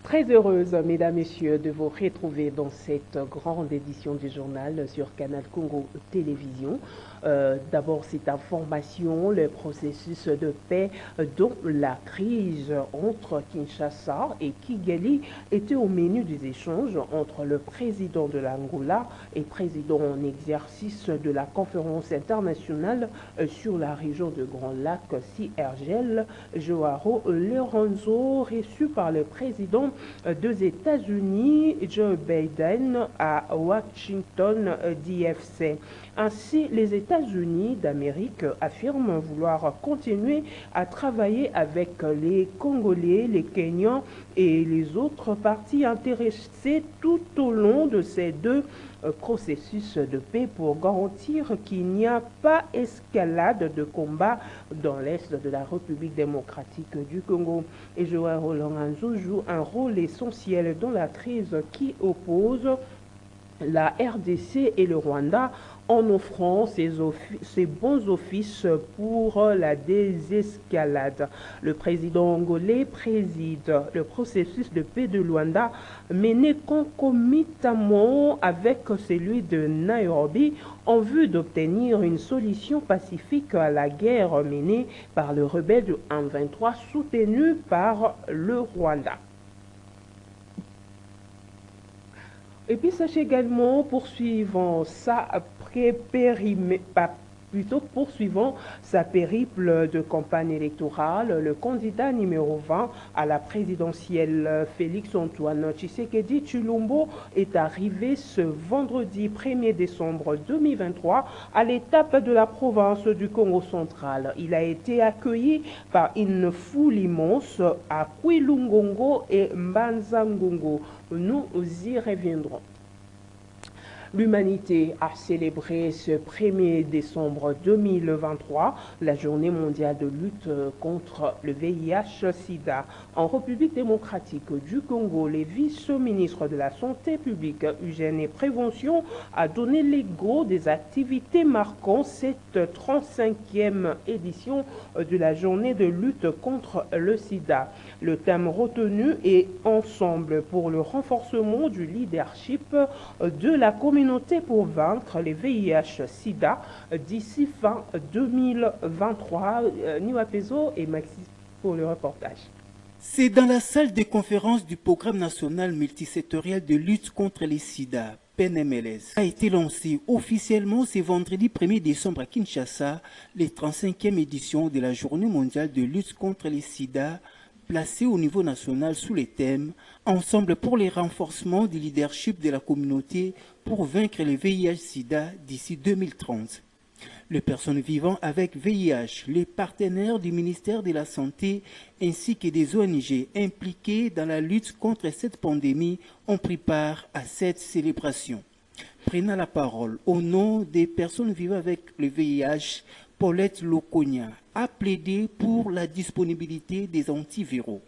Très heureuse, mesdames, messieurs, de vous retrouver dans cette grande édition du journal sur Canal Congo Télévision. D'abord, cette information, le processus de paix dont la crise entre Kinshasa et Kigali était au menu des échanges entre le président de l'Angola et président en exercice de la conférence internationale sur la région de Grand Lac, CIRGL, Joao Lorenzo, reçu par le président des États-Unis, Joe Biden, à Washington, D.C. Ainsi, les États-Unis d'Amérique affirment vouloir continuer à travailler avec les Congolais, les Kenyans et les autres parties intéressées tout au long de ces deux processus de paix pour garantir qu'il n'y a pas escalade de combat dans l'est de la République démocratique du Congo. Et Joao Lorenzo joue un rôle essentiel dans la crise qui oppose la RDC et le Rwanda en offrant ses bons offices pour la désescalade. Le président angolais préside le processus de paix de Luanda mené concomitamment avec celui de Nairobi en vue d'obtenir une solution pacifique à la guerre menée par le rebelle du M23 soutenu par le Rwanda. Et puis sachez également, poursuivant sa périple de campagne électorale, le candidat numéro 20 à la présidentielle Félix-Antoine Tshisekedi Tshilombo est arrivé ce vendredi 1er décembre 2023 à l'étape de la province du Congo central. Il a été accueilli par une foule immense à Kwilungongo et Mbanzangongo. Nous y reviendrons. L'humanité a célébré ce 1er décembre 2023 la journée mondiale de lutte contre le VIH-Sida. En République démocratique du Congo, le vice-ministre de la Santé publique, Hygiène et Prévention a donné l'égo des activités marquant cette 35e édition de la journée de lutte contre le sida. Le thème retenu est Ensemble pour le renforcement du leadership de la communauté pour vaincre les VIH-Sida d'ici fin 2023. Niwa Pezo et Maxi pour le reportage. C'est dans la salle de conférence du Programme national multisectoriel de lutte contre les sida, PNMLS, a été lancé officiellement ce vendredi 1er décembre à Kinshasa, les 35e édition de la Journée mondiale de lutte contre les sida, placée au niveau national sous les thèmes « Ensemble pour les renforcements du leadership de la communauté pour vaincre le VIH-Sida d'ici 2030 ». Les personnes vivant avec VIH, les partenaires du ministère de la Santé ainsi que des ONG impliquées dans la lutte contre cette pandémie ont pris part à cette célébration. Prenant la parole au nom des personnes vivant avec le VIH, Paulette Lokonia a plaidé pour la disponibilité des antiviraux.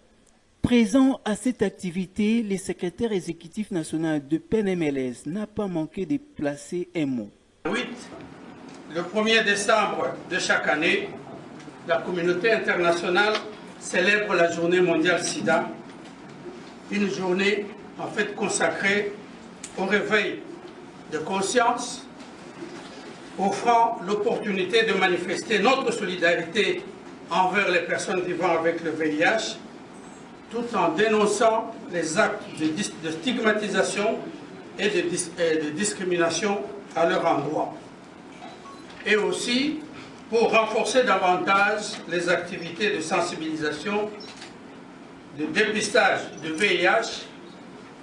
Présent à cette activité, le secrétaire exécutif national de PNMLS n'a pas manqué de placer un mot. Le 1er décembre de chaque année, la communauté internationale célèbre la journée mondiale SIDA, une journée en fait consacrée au réveil de conscience, offrant l'opportunité de manifester notre solidarité envers les personnes vivant avec le VIH, tout en dénonçant les actes de stigmatisation et de discrimination à leur endroit. Et aussi pour renforcer davantage les activités de sensibilisation, de dépistage du VIH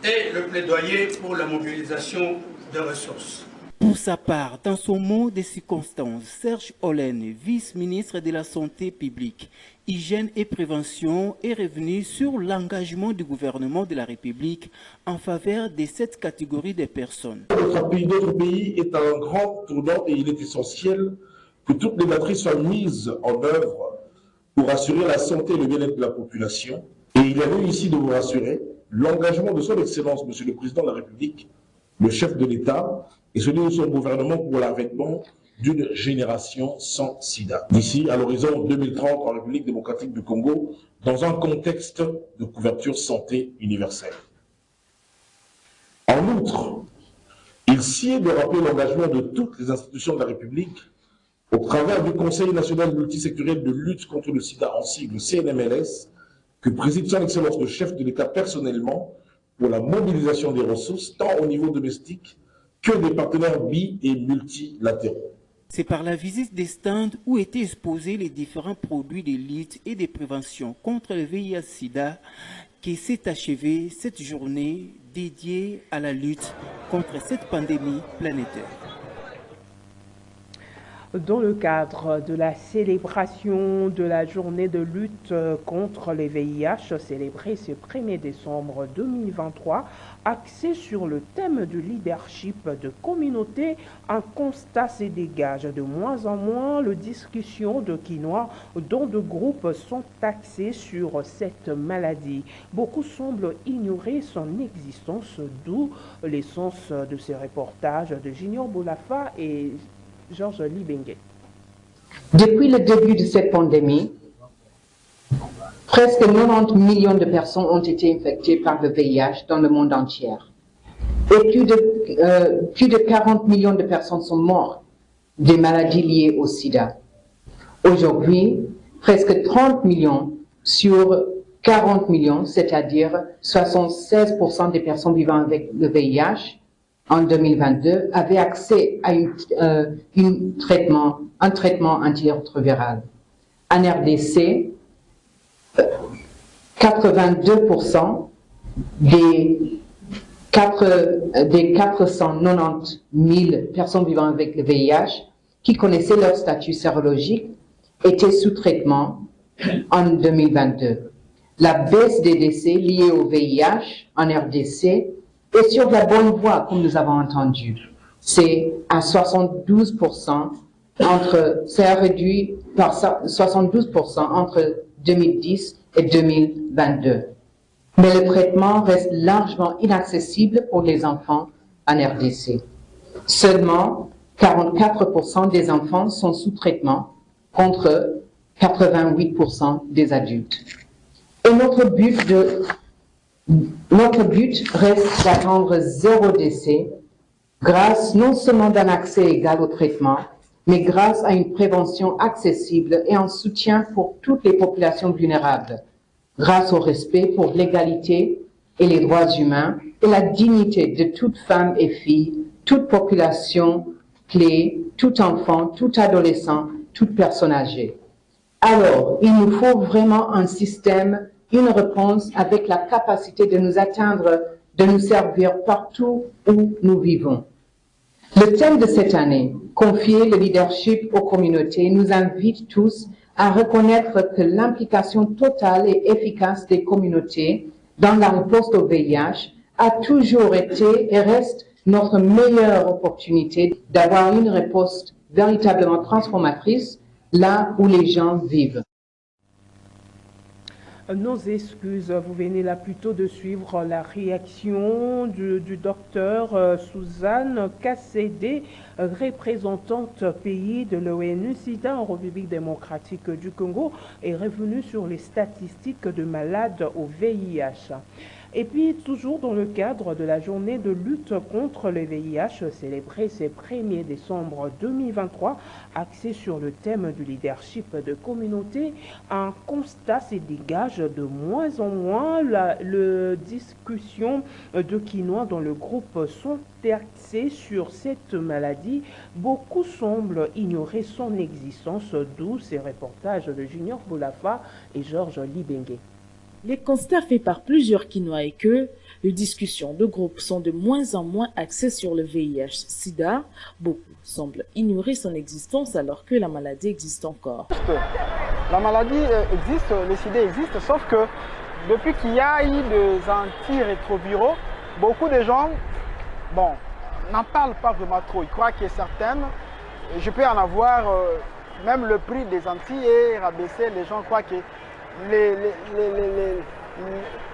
et le plaidoyer pour la mobilisation de ressources. Pour sa part, dans son mot de circonstance, Serge Olène, vice-ministre de la Santé publique, Hygiène et Prévention, est revenu sur l'engagement du gouvernement de la République en faveur de cette catégorie de personnes. Notre pays est un grand tournant et il est essentiel que toutes les matrices soient mises en œuvre pour assurer la santé et le bien-être de la population. Et il y a lieu ici de vous rassurer, l'engagement de son Excellence, Monsieur le Président de la République, le chef de l'État, et celui de son gouvernement pour l'avènement d'une génération sans sida. D'ici à l'horizon 2030 en République démocratique du Congo, dans un contexte de couverture santé universelle. En outre, il sied de rappeler l'engagement de toutes les institutions de la République au travers du Conseil national multisectoriel de lutte contre le sida, en sigle CNMLS, que préside son Excellence le chef de l'État personnellement pour la mobilisation des ressources, tant au niveau domestique que des partenaires bi- et multilatéraux. C'est par la visite des stands où étaient exposés les différents produits de lutte et de prévention contre le VIH-Sida que s'est achevée cette journée dédiée à la lutte contre cette pandémie planétaire. Dans le cadre de la célébration de la journée de lutte contre le VIH, célébrée ce 1er décembre 2023, axée sur le thème du leadership de communauté, un constat se dégage. De moins en moins, les discussions de quinoa dont de groupes sont axés sur cette maladie. Beaucoup semblent ignorer son existence, d'où l'essence de ce reportage de Junior Boulafa et Georges Libengue. Depuis le début de cette pandémie, presque 90 millions de personnes ont été infectées par le VIH dans le monde entier. Et plus de 40 millions de personnes sont mortes des maladies liées au sida. Aujourd'hui, presque 30 millions sur 40 millions, c'est-à-dire 76% des personnes vivant avec le VIH, en 2022, avaient accès à un traitement antirétroviral. En RDC, 82% des 490 000 personnes vivant avec le VIH qui connaissaient leur statut sérologique étaient sous traitement en 2022. La baisse des décès liés au VIH en RDC est sur la bonne voie, comme nous avons entendu. C'est à 72%, c'est réduit par 72% entre 2010 et 2022. Mais le traitement reste largement inaccessible pour les enfants en RDC. Seulement 44% des enfants sont sous traitement contre 88% des adultes. Et notre but reste d'atteindre 0 décès grâce non seulement d'un accès égal au traitement, mais grâce à une prévention accessible et un soutien pour toutes les populations vulnérables, grâce au respect pour l'égalité et les droits humains et la dignité de toute femme et fille, toute population clé, tout enfant, tout adolescent, toute personne âgée. Alors, il nous faut vraiment un système, une réponse avec la capacité de nous atteindre, de nous servir partout où nous vivons. Le thème de cette année, confier le leadership aux communautés, nous invite tous à reconnaître que l'implication totale et efficace des communautés dans la riposte au VIH a toujours été et reste notre meilleure opportunité d'avoir une riposte véritablement transformatrice là où les gens vivent. Nos excuses, vous venez là plutôt de suivre la réaction du docteur Suzanne Kassédé, représentante pays de l'ONU-SIDA en République démocratique du Congo, est revenue sur les statistiques de malades au VIH. Et puis, toujours dans le cadre de la journée de lutte contre le VIH, célébrée ce 1er décembre 2023, axée sur le thème du leadership de communauté, un constat se dégage de moins en moins. Les discussions de quinoa dans le groupe sont axées sur cette maladie. Beaucoup semblent ignorer son existence, d'où ces reportages de Junior Boulafa et Georges Libengue. Les constats faits par plusieurs quinois est que les discussions de groupe sont de moins en moins axées sur le VIH-Sida. Beaucoup semblent ignorer son existence alors que la maladie existe encore. La maladie existe, le sida existe, sauf que depuis qu'il y a eu des antirétroviraux, beaucoup de gens n'en parlent pas vraiment trop. Ils croient qu'il y a certaines. Je peux en avoir, même le prix des anti est rabaissé. Les gens croient que les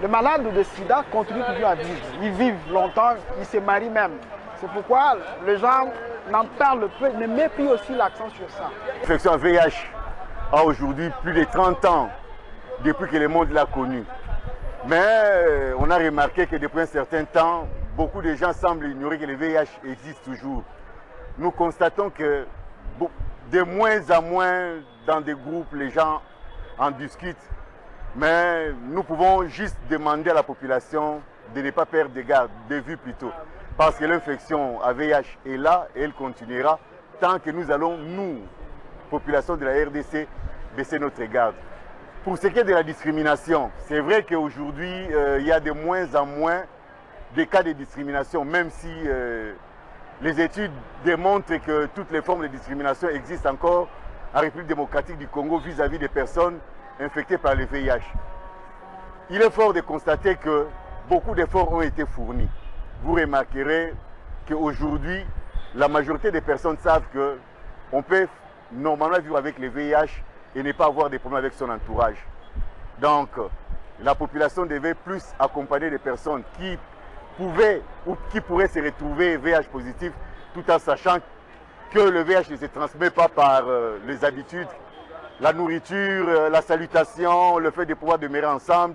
malades de sida continuent toujours à vivre. Ils vivent longtemps, ils se marient même. C'est pourquoi les gens n'en parle peu, ne met plus aussi l'accent sur ça. L'infection VIH a aujourd'hui plus de 30 ans depuis que le monde l'a connu. Mais on a remarqué que depuis un certain temps, beaucoup de gens semblent ignorer que le VIH existe toujours. Nous constatons que de moins en moins dans des groupes, les gens en discutent. Mais nous pouvons juste demander à la population de ne pas perdre de garde, de vue plutôt. Parce que l'infection à VIH est là et elle continuera tant que nous allons, nous, population de la RDC, baisser notre garde. Pour ce qui est de la discrimination, c'est vrai qu'aujourd'hui, il y a de moins en moins de cas de discrimination, même si les études démontrent que toutes les formes de discrimination existent encore en République démocratique du Congo vis-à-vis des personnes infectées par le VIH. Il est fort de constater que beaucoup d'efforts ont été fournis. Vous remarquerez qu'aujourd'hui, la majorité des personnes savent qu'on peut normalement vivre avec le VIH et ne pas avoir des problèmes avec son entourage. Donc, la population devait plus accompagner des personnes qui pouvaient ou qui pourraient se retrouver VIH positif, tout en sachant que le VIH ne se transmet pas par les habitudes, la nourriture, la salutation, le fait de pouvoir demeurer ensemble.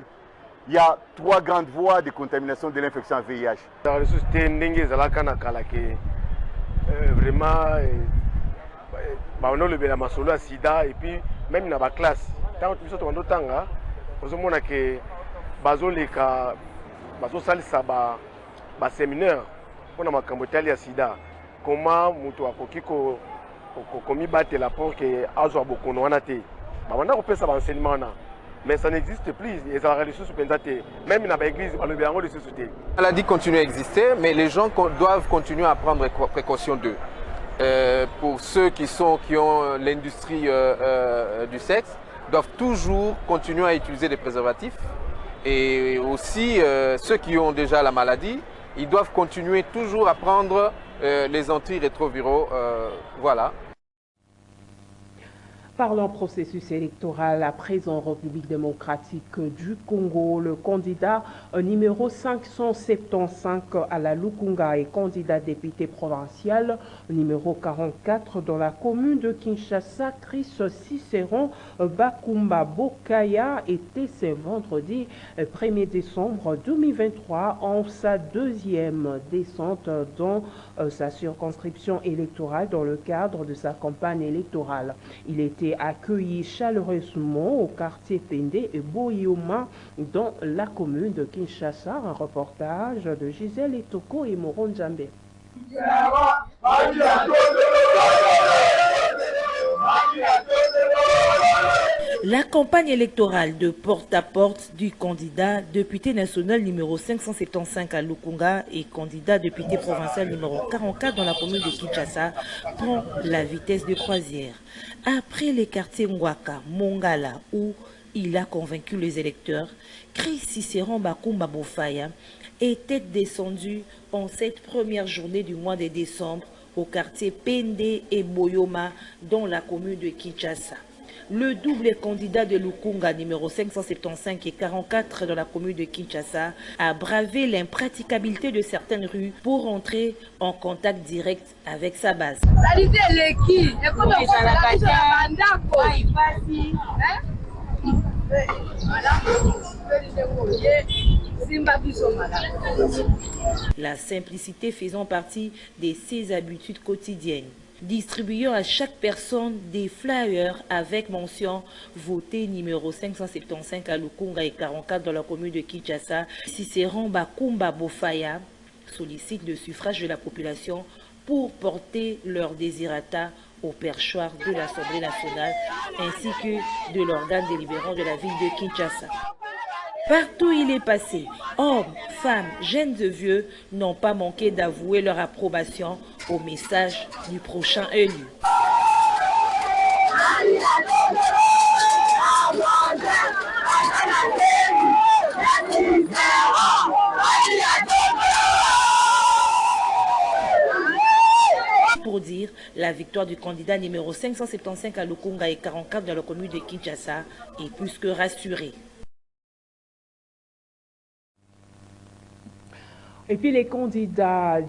Il y a 3 grandes voies de contamination de l'infection à VIH. Vraiment, on a levé la masolo à sida et puis même dans la classe. Tant que nous sommes en temps, nous avons que bazoleka bazosalisa ba séminaire pour na makambotali ya sida. Comment mutu akoki ko komibatela pour que azwa bokono wana te. Ba wana ko pesa ba enseignement na. Mais ça n'existe plus. Et ça même dans l'église, on le de société. La maladie continue à exister, mais les gens doivent continuer à prendre précaution d'eux. Pour ceux qui ont l'industrie du sexe, doivent toujours continuer à utiliser des préservatifs. Et aussi, ceux qui ont déjà la maladie, ils doivent continuer toujours à prendre les antirétroviraux. Voilà. Parlons processus électoral à présent en République démocratique du Congo. Le candidat numéro 575 à la Lukunga est candidat député provincial numéro 44 dans la commune de Kinshasa. Chris Cicéron Bakumba Bokaya était ce vendredi 1er décembre 2023 en sa deuxième descente dans sa circonscription électorale dans le cadre de sa campagne électorale. Il était accueilli chaleureusement au quartier Pende et Boyoma dans la commune de Kinshasa. Un reportage de Gisèle Etoko et Moron Djambe. La campagne électorale de porte-à-porte du candidat député national numéro 575 à Lukunga et candidat député provincial numéro 44 dans la commune de Kinshasa prend la vitesse de croisière. Après les quartiers Ngwaka, Mongala, où il a convaincu les électeurs, Chris Cicéron Bakumba Bofaya était descendu en cette première journée du mois de décembre au quartier Pende et Boyoma dans la commune de Kinshasa. Le double candidat de Lukunga numéro 575 et 44 dans la commune de Kinshasa a bravé l'impraticabilité de certaines rues pour entrer en contact direct avec sa base. La simplicité faisant partie de ses habitudes quotidiennes. Distribuant à chaque personne des flyers avec mention voté numéro 575 à Lukunga et 44 dans la commune de Kinshasa, Cicéron Bakumba Bofaya sollicite le suffrage de la population pour porter leur désirata au perchoir de l'Assemblée nationale ainsi que de l'organe délibérant de la ville de Kinshasa. Partout où il est passé, hommes, femmes, jeunes et vieux n'ont pas manqué d'avouer leur approbation au message du prochain élu. Pour dire, la victoire du candidat numéro 575 à Lukunga et 44 dans la commune de Kinshasa est plus que rassurée. Et puis les candidats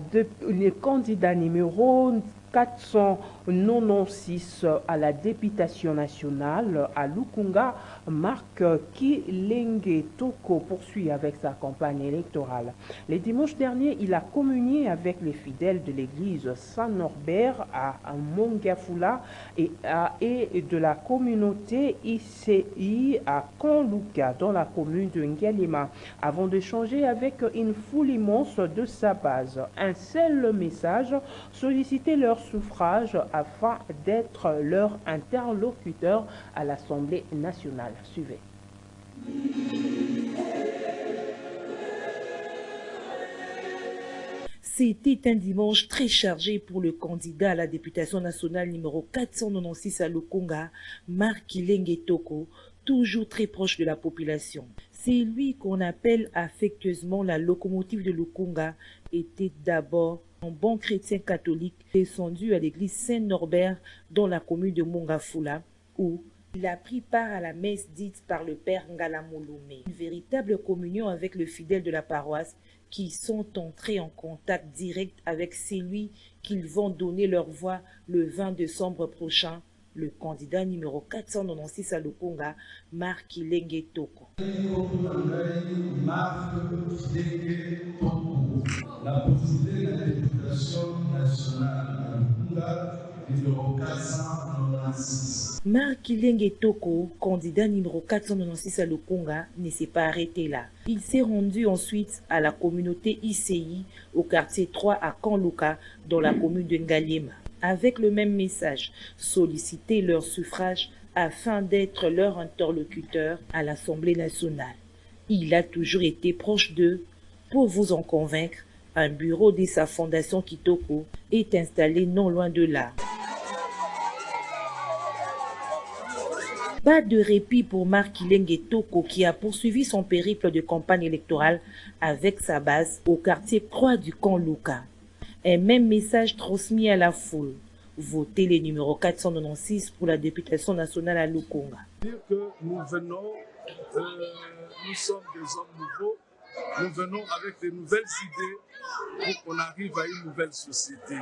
numéro 496 à la députation nationale à Lukunga, Marc Kilenge Toko poursuit avec sa campagne électorale. Le dimanche dernier, il a communié avec les fidèles de l'église Saint-Norbert à Mongafula et de la communauté ICI à Kanluka dans la commune de Ngalema avant d'échanger avec une foule immense de sa base. Un seul message, solliciter leur suffrage afin d'être leur interlocuteur à l'Assemblée nationale. Suivez. C'était un dimanche très chargé pour le candidat à la députation nationale numéro 496 à Lukunga, Marc Kilenge Toko, toujours très proche de la population. C'est lui qu'on appelle affectueusement la locomotive de Lukunga, était d'abord un bon chrétien catholique descendu à l'église Saint-Norbert dans la commune de Mongafula, où il a pris part à la messe dite par le père Ngalamouloumé. Une véritable communion avec le fidèle de la paroisse qui sont entrés en contact direct avec celui qu'ils vont donner leur voix le 20 décembre prochain, le candidat numéro 496 à Lukunga, Marc Kilenge Toko. La possibilité de la députation nationale à Lukunga numéro 496. Marc Kilenge Toko, candidat numéro 496 à Lukunga, ne s'est pas arrêté là. Il s'est rendu ensuite à la communauté ICI au quartier 3 à Kanluka dans la commune de Ngalema. Avec le même message, solliciter leur suffrage afin d'être leur interlocuteur à l'Assemblée nationale. Il a toujours été proche d'eux. Pour vous en convaincre, un bureau de sa fondation Kitoko est installé non loin de là. Pas de répit pour Marc Kilenge Toko qui a poursuivi son périple de campagne électorale avec sa base au quartier 3 du Kanluka. Un même message transmis à la foule. Votez les numéros 496 pour la députation nationale à Lukunga. Dire que nous venons, nous sommes des hommes nouveaux, nous venons avec de nouvelles idées pour qu'on arrive à une nouvelle société.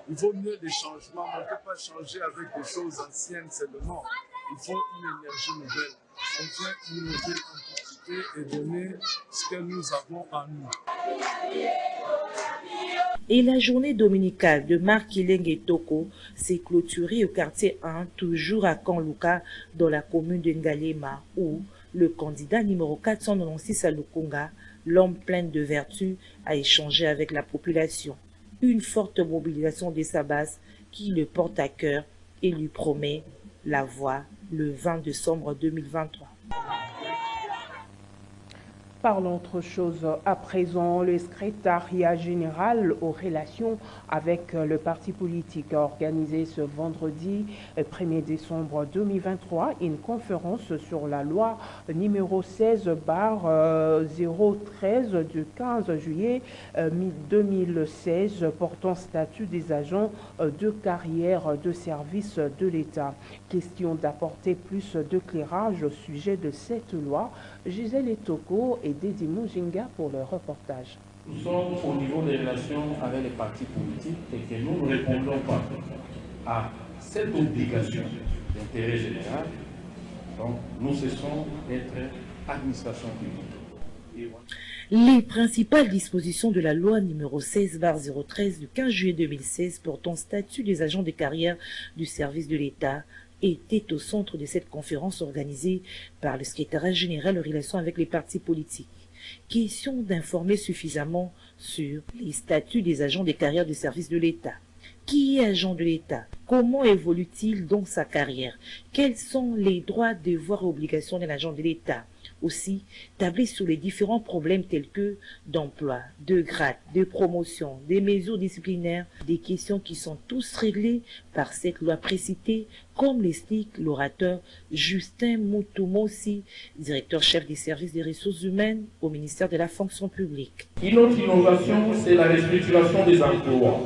Il vaut mieux des changements, on ne peut pas changer avec des choses anciennes seulement. Il faut une énergie nouvelle. On vient innover en quantité et donner ce que nous avons en nous. Et la journée dominicale de Marc Kilenge Toko s'est clôturée au quartier 1, toujours à Kanluka, dans la commune de Ngalema, où le candidat numéro 496 à Lukunga, l'homme plein de vertus, a échangé avec la population. Une forte mobilisation de sa base qui le porte à cœur et lui promet la voix le 20 décembre 2023. Parlons autre chose à présent. Le secrétariat général aux relations avec le parti politique a organisé ce vendredi 1er décembre 2023 une conférence sur la loi numéro 16/013 du 15 juillet 2016 portant statut des agents de carrière de service de l'État. Question d'apporter plus d'éclairage au sujet de cette loi. Gisèle Etoko et Dédi Mujinga pour le reportage. Nous sommes au niveau des relations avec les partis politiques et que nous ne répondons pas à cette obligation d'intérêt général. Donc, nous cessons d'être administration publique. Les principales dispositions de la loi numéro 16/013 du 15 juillet 2016 portant statut des agents de carrière du service de l'État était au centre de cette conférence organisée par le secrétariat général aux relations avec les partis politiques. Question d'informer suffisamment sur les statuts des agents de carrière du service de l'État. Qui est agent de l'État? Comment évolue-t-il dans sa carrière? Quels sont les droits, devoirs et obligations d'un agent de l'État? Aussi, tabler sur les différents problèmes tels que d'emploi, de grade, de promotion, des mesures disciplinaires, des questions qui sont tous réglées par cette loi précitée, comme l'explique l'orateur Justin Moutoumossi, directeur-chef des services des ressources humaines au ministère de la fonction publique. Une autre innovation, c'est la restructuration des emplois,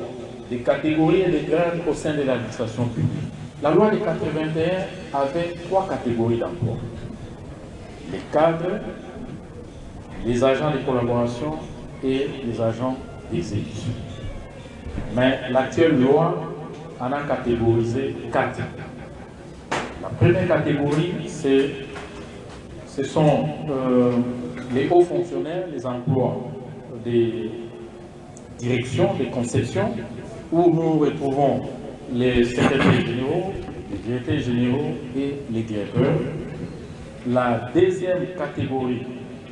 des catégories et des grades au sein de l'administration publique. La loi de 81 avait 3 catégories d'emplois. Les cadres, les agents de collaboration et les agents d'exécution. Mais l'actuelle loi en a catégorisé 4. La première catégorie, ce sont les hauts fonctionnaires, les emplois des directions, des conceptions, où nous retrouvons les secrétaires généraux, les directeurs généraux et les directeurs. La deuxième catégorie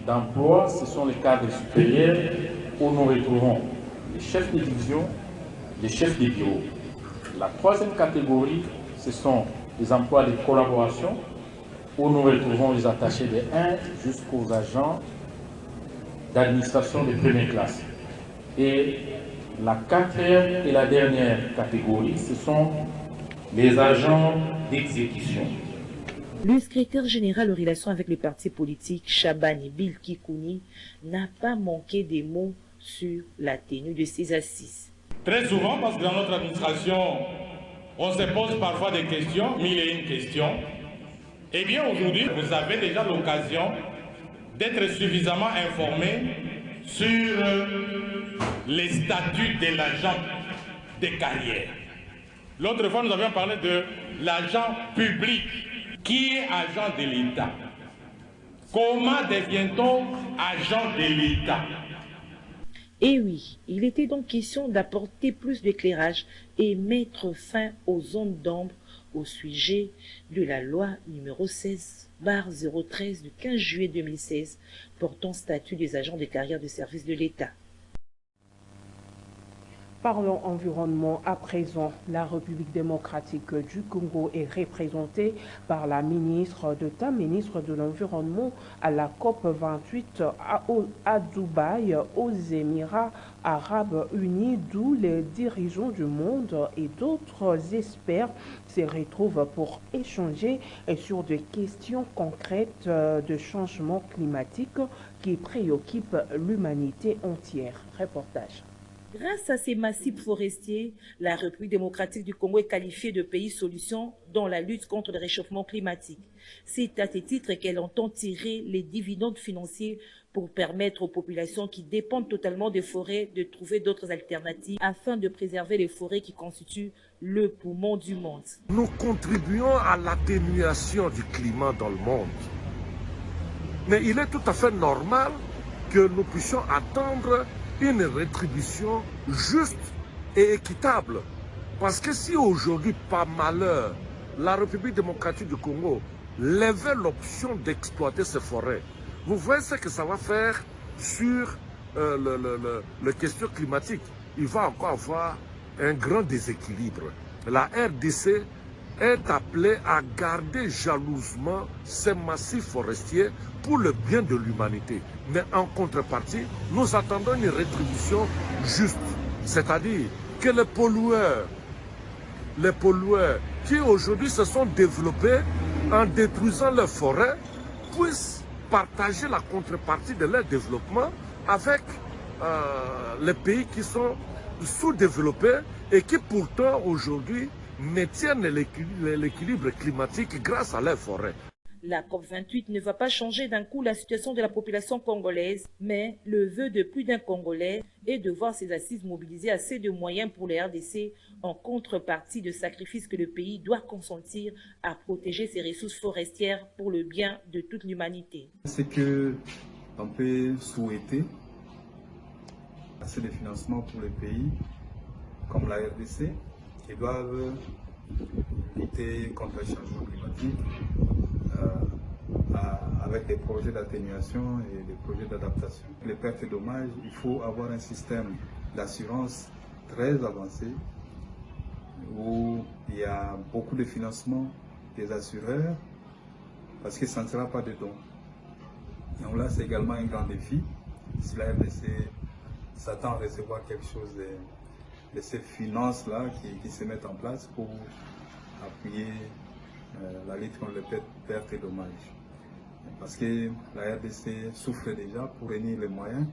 d'emplois, ce sont les cadres supérieurs, où nous retrouvons les chefs de division, les chefs de bureau. La troisième catégorie, ce sont les emplois de collaboration, où nous retrouvons les attachés de 1 jusqu'aux agents d'administration de première classe. Et la quatrième et la dernière catégorie, ce sont les agents d'exécution. Le secrétaire général aux relations avec le parti politique, Chabani Bill Kikouni, n'a pas manqué des mots sur la tenue de ces assises. Très souvent, parce que dans notre administration, on se pose parfois des questions, 1001 questions. Eh bien, aujourd'hui, vous avez déjà l'occasion d'être suffisamment informé sur les statuts de l'agent de carrière. L'autre fois, nous avions parlé de l'agent public. Qui est agent de l'État? Comment devient-on agent de l'État? Et oui, il était donc question d'apporter plus d'éclairage et mettre fin aux zones d'ombre au sujet de la loi numéro 16/013 du 15 juillet 2016 portant statut des agents de carrière de service de l'État. Parlons environnement à présent. La République démocratique du Congo est représentée par la ministre d'État, ministre de l'Environnement à la COP28 à Dubaï, aux Émirats arabes unis, d'où les dirigeants du monde et d'autres experts se retrouvent pour échanger sur des questions concrètes de changement climatique qui préoccupent l'humanité entière. Reportage. Grâce à ces massifs forestiers, la République démocratique du Congo est qualifiée de pays solution dans la lutte contre le réchauffement climatique. C'est à ce titre qu'elle entend tirer les dividendes financiers pour permettre aux populations qui dépendent totalement des forêts de trouver d'autres alternatives afin de préserver les forêts qui constituent le poumon du monde. Nous contribuons à l'atténuation du climat dans le monde. Mais il est tout à fait normal que nous puissions attendre une rétribution juste et équitable. Parce que si aujourd'hui, par malheur, la République démocratique du Congo levait l'option d'exploiter ces forêts, vous voyez ce que ça va faire sur les questions climatiques. Il va encore avoir un grand déséquilibre. La RDC est appelée à garder jalousement ces massifs forestiers pour le bien de l'humanité. Mais en contrepartie, nous attendons une rétribution juste. C'est-à-dire que les pollueurs qui aujourd'hui se sont développés en détruisant leurs forêts puissent partager la contrepartie de leur développement avec les pays qui sont sous-développés et qui pourtant aujourd'hui maintiennent l'équilibre climatique grâce à leurs forêts. La COP28 ne va pas changer d'un coup la situation de la population congolaise, mais le vœu de plus d'un Congolais est de voir ces assises mobiliser assez de moyens pour les RDC en contrepartie de sacrifices que le pays doit consentir à protéger ses ressources forestières pour le bien de toute l'humanité. C'est que on peut souhaiter assez de financement pour les pays comme la RDC qui doivent lutter contre le changement climatique avec des projets d'atténuation et des projets d'adaptation. Les pertes et dommages, il faut avoir un système d'assurance très avancé où il y a beaucoup de financement des assureurs parce que ça ne sera pas de dons. Donc là, c'est également un grand défi. Si la RDC s'attend à recevoir quelque chose de ces finances-là qui se mettent en place pour appuyer la lutte contre les pertes et dommages. Parce que la RDC souffre déjà pour réunir les moyens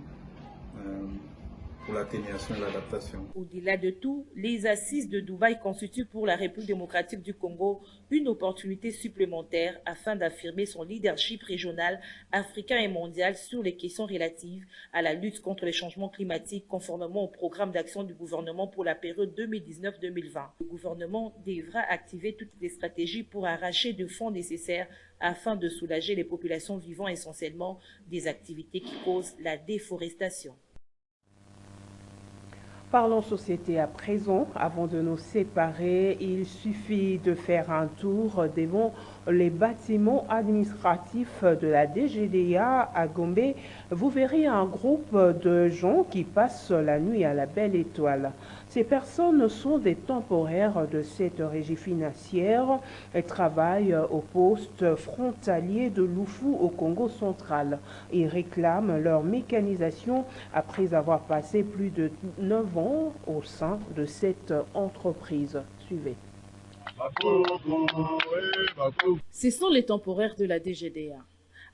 pour l'atténuation et l'adaptation. Au-delà de tout, les assises de Dubaï constituent pour la République démocratique du Congo une opportunité supplémentaire afin d'affirmer son leadership régional, africain et mondial sur les questions relatives à la lutte contre les changements climatiques conformément au programme d'action du gouvernement pour la période 2019-2020. Le gouvernement devra activer toutes les stratégies pour arracher de fonds nécessaires afin de soulager les populations vivant essentiellement des activités qui causent la déforestation. Parlons société à présent. Avant de nous séparer, il suffit de faire un tour devant les bâtiments administratifs de la DGDA à Gombe. Vous verrez un groupe de gens qui passent la nuit à la Belle Étoile. Ces personnes sont des temporaires de cette régie financière. Elles travaillent au poste frontalier de Lufu au Congo central. Ils réclament leur mécanisation après avoir passé plus de 9 ans au sein de cette entreprise. Suivez. Ce sont les temporaires de la DGDA.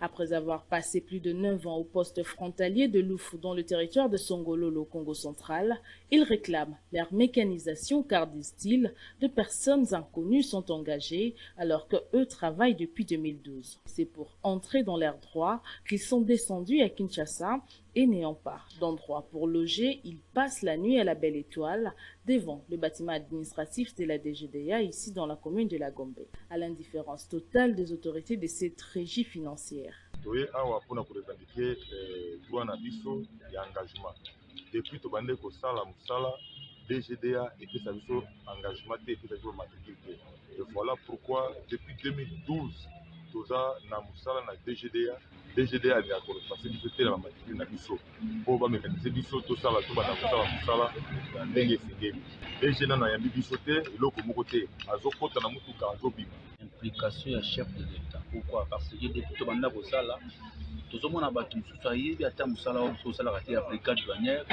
Après avoir passé plus de 9 ans au poste frontalier de Lufu dans le territoire de Songololo au Congo central, ils réclament leur mécanisation car, disent-ils, de personnes inconnues sont engagées alors qu'eux travaillent depuis 2012. C'est pour entrer dans leurs droits qu'ils sont descendus à Kinshasa et n'ayant pas d'endroit pour loger, ils passent la nuit à la Belle Étoile devant le bâtiment administratif de la DGDA ici dans la commune de la Gombe, à l'indifférence totale des autorités de cette régie financière. Toye awa pona ko revendiquer droit na biso ya engagement. Depuis to bande ko sala musala DGDA et que ça biso engagement et que ça biso matricule. Et voilà pourquoi depuis 2012 toza na musala na DGDA a ko passer biso te na matricule na biso. Po ba mécaniser biso to sala to ba na musala na ndenge sengeli. DGDA na yambi biso te eloko moko te azokota na mutuka azobima. Implication ya chef de l'État. Pourquoi? Parce que depuis que banda kosala tozomona bato mosusu ayebi ata mosala oyo tosalaka te ya brigade douanière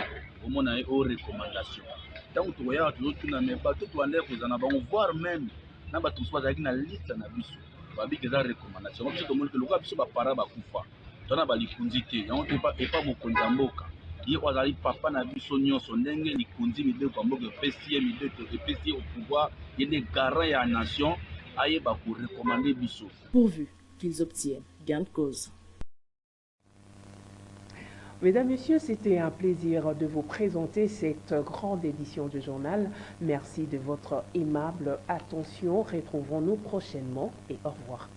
omona ye o recommandation ntango tokoyaka tozotuna me bato tobandaki kozala na bango voire même na bato mosusu bazalaki na liste na biso babiki eza recommandation yango biso tomoni ke lokola biso bapara bakufa tona balikunzi te yango epa mokonzi ya mboka ye oyo azali papa na biso nyonso ndenge likunzi mibeko ya mboka epesi ye mibeko epesi ye au pouvoir ye nde garant ya nation ayeba korecommander biso pourvu qu'ils obtiennent gain de cause. Mesdames, Messieurs, c'était un plaisir de vous présenter cette grande édition du journal. Merci de votre aimable attention. Retrouvons-nous prochainement et au revoir.